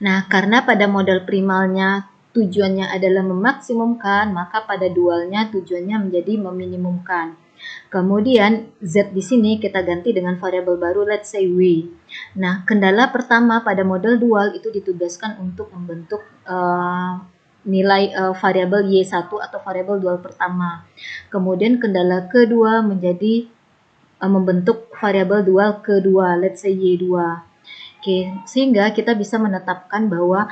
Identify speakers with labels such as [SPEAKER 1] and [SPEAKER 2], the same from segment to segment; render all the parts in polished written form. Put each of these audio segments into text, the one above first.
[SPEAKER 1] Nah, karena pada model primalnya tujuannya adalah memaksimumkan, maka pada dualnya tujuannya menjadi meminimumkan. Kemudian Z di sini kita ganti dengan variabel baru, let's say W. Nah, kendala pertama pada model dual itu ditugaskan untuk membentuk nilai variabel Y1 atau variabel dual pertama. Kemudian kendala kedua menjadi membentuk variabel dual kedua, let's say Y2. Oke, sehingga kita bisa menetapkan bahwa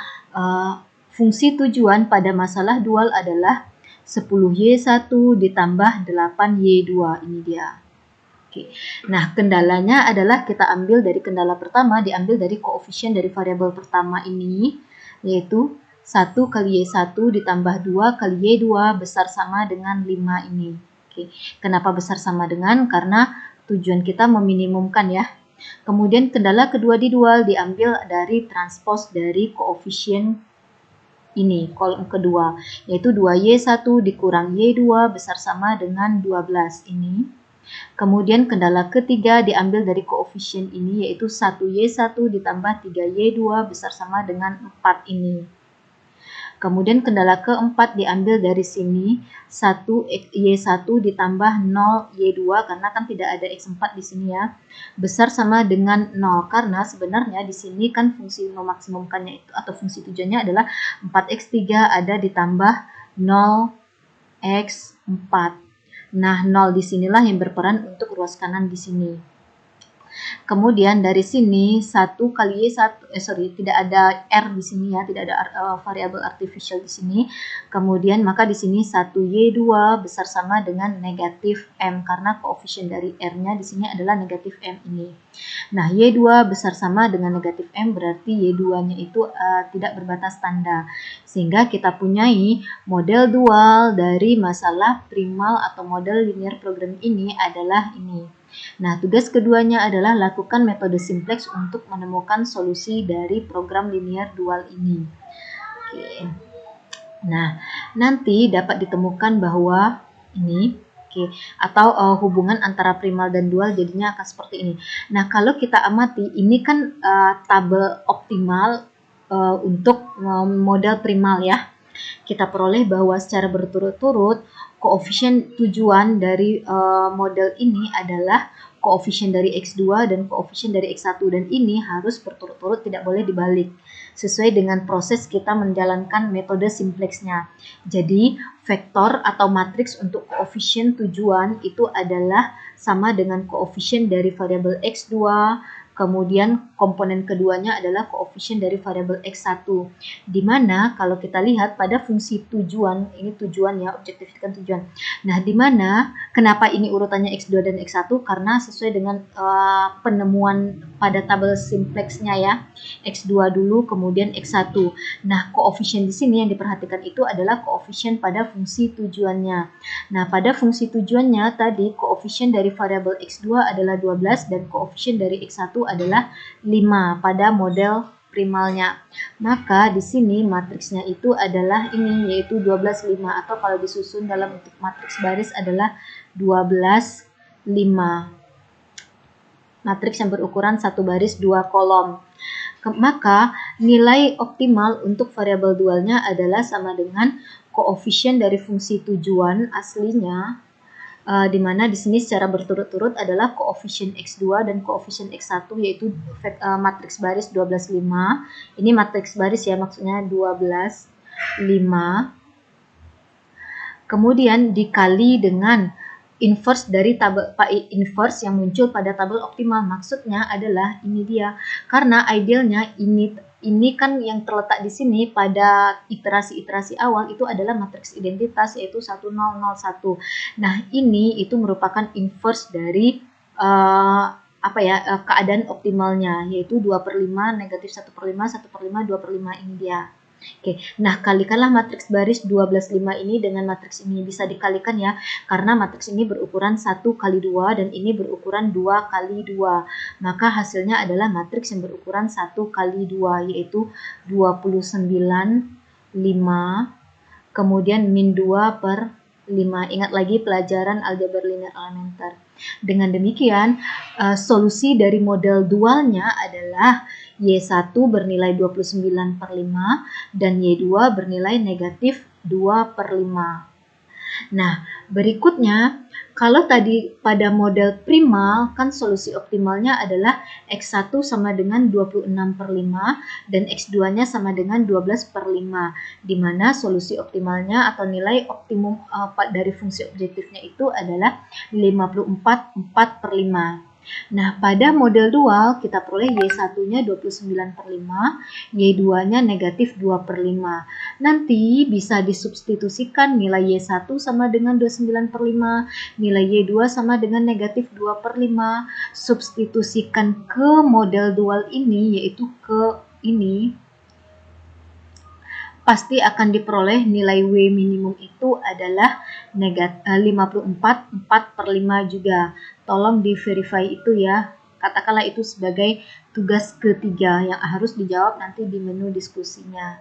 [SPEAKER 1] fungsi tujuan pada masalah dual adalah 10Y1 ditambah 8Y2, ini dia. Oke. Nah, kendalanya adalah kita ambil dari kendala pertama, diambil dari koefisien dari variabel pertama ini, yaitu 1 kali Y1 ditambah 2 kali Y2 besar sama dengan 5 ini. Oke. Kenapa besar sama dengan? Karena tujuan kita meminimumkan ya. Kemudian kendala kedua di dual diambil dari transpos dari koefisien ini, kolom kedua, yaitu 2Y1 dikurang Y2 besar sama dengan 12 ini. Kemudian kendala ketiga diambil dari koefisien ini, yaitu 1Y1 ditambah 3Y2 besar sama dengan 4 ini. Kemudian kendala keempat diambil dari sini, 1Y1 ditambah 0Y2, karena kan tidak ada X4 di sini ya, besar sama dengan 0, karena sebenarnya di sini kan fungsi memaksimumkannya itu atau fungsi tujuannya adalah 4X3 ada ditambah 0X4. Nah, 0 disinilah yang berperan untuk ruas kanan di sini. Kemudian dari sini 1 kali Y1, tidak ada R di sini ya, tidak ada variabel artificial di sini. Kemudian maka di sini 1Y2 besar sama dengan negatif M, karena koefisien dari R-nya di sini adalah negatif M ini. Nah, Y2 besar sama dengan negatif M, berarti Y2-nya itu tidak berbatas tanda. Sehingga kita punyai model dual dari masalah primal atau model linear programming ini adalah ini. Nah, tugas keduanya adalah lakukan metode simplex untuk menemukan solusi dari program linear dual ini. Oke. Nah, nanti dapat ditemukan bahwa ini, atau hubungan antara primal dan dual jadinya akan seperti ini. Nah, kalau kita amati, ini kan tabel optimal untuk model primal ya. Kita peroleh bahwa secara berturut-turut koefisien tujuan dari model ini adalah koefisien dari X2 dan koefisien dari X1, dan ini harus berturut-turut, tidak boleh dibalik, sesuai dengan proses kita menjalankan metode simplexnya. Jadi vektor atau matriks untuk koefisien tujuan itu adalah sama dengan koefisien dari variabel X2, kemudian komponen keduanya adalah koefisien dari variabel X1. Di mana kalau kita lihat pada fungsi tujuan, ini tujuan ya, objektifikan tujuan. Nah, di mana kenapa ini urutannya X2 dan X1? Karena sesuai dengan penemuan pada tabel simplexnya ya. X2 dulu, kemudian X1. Nah, koefisien di sini yang diperhatikan itu adalah koefisien pada fungsi tujuannya. Nah, pada fungsi tujuannya tadi koefisien dari variabel X2 adalah 12 dan koefisien dari X1 adalah 5 pada model primalnya. Maka di sini matriksnya itu adalah ini, yaitu 12, 5, atau kalau disusun dalam bentuk matriks baris adalah 12, 5. Matriks yang berukuran 1 baris 2 kolom. Maka nilai optimal untuk variabel dualnya adalah sama dengan koefisien dari fungsi tujuan aslinya, di mana di sini secara berturut-turut adalah koefisien X2 dan koefisien X1, yaitu matriks baris 12, 5. Ini matriks baris ya, maksudnya 12, 5. Kemudian dikali dengan inverse dari tabel inverse yang muncul pada tabel optimal. Maksudnya adalah ini dia, karena idealnya ini kan yang terletak di sini pada iterasi-iterasi awal itu adalah matriks identitas, yaitu 1, 0, 0, 1. Nah, ini itu merupakan inverse dari keadaan optimalnya, yaitu 2/5, negatif 1/5, 1/5, 2/5, ini dia. Oke, nah kalikanlah matriks baris 12, 5 ini dengan matriks ini, bisa dikalikan ya, karena matriks ini berukuran 1 kali 2 dan ini berukuran 2 kali 2. Maka hasilnya adalah matriks yang berukuran 1 kali 2, yaitu 29, 5, kemudian min 2/5. Ingat lagi pelajaran aljabar linear elementer. Dengan demikian, solusi dari model dualnya adalah Y1 bernilai 29/5 dan Y2 bernilai negatif 2/5. Nah, berikutnya, kalau tadi pada model primal, kan solusi optimalnya adalah X1 sama dengan 26/5 dan X2-nya sama dengan 12/5, di mana solusi optimalnya atau nilai optimum dari fungsi objektifnya itu adalah 54/5. Nah, pada model dual kita peroleh Y1-nya 29/5, Y2-nya negatif 2/5. Nanti bisa disubstitusikan nilai Y1 sama dengan 29/5, nilai Y2 sama dengan negatif 2/5. Substitusikan ke model dual ini, yaitu ke ini, pasti akan diperoleh nilai W minimum itu adalah 54/5 juga. Tolong di verify itu ya. Katakanlah itu sebagai tugas ketiga yang harus dijawab nanti di menu diskusinya.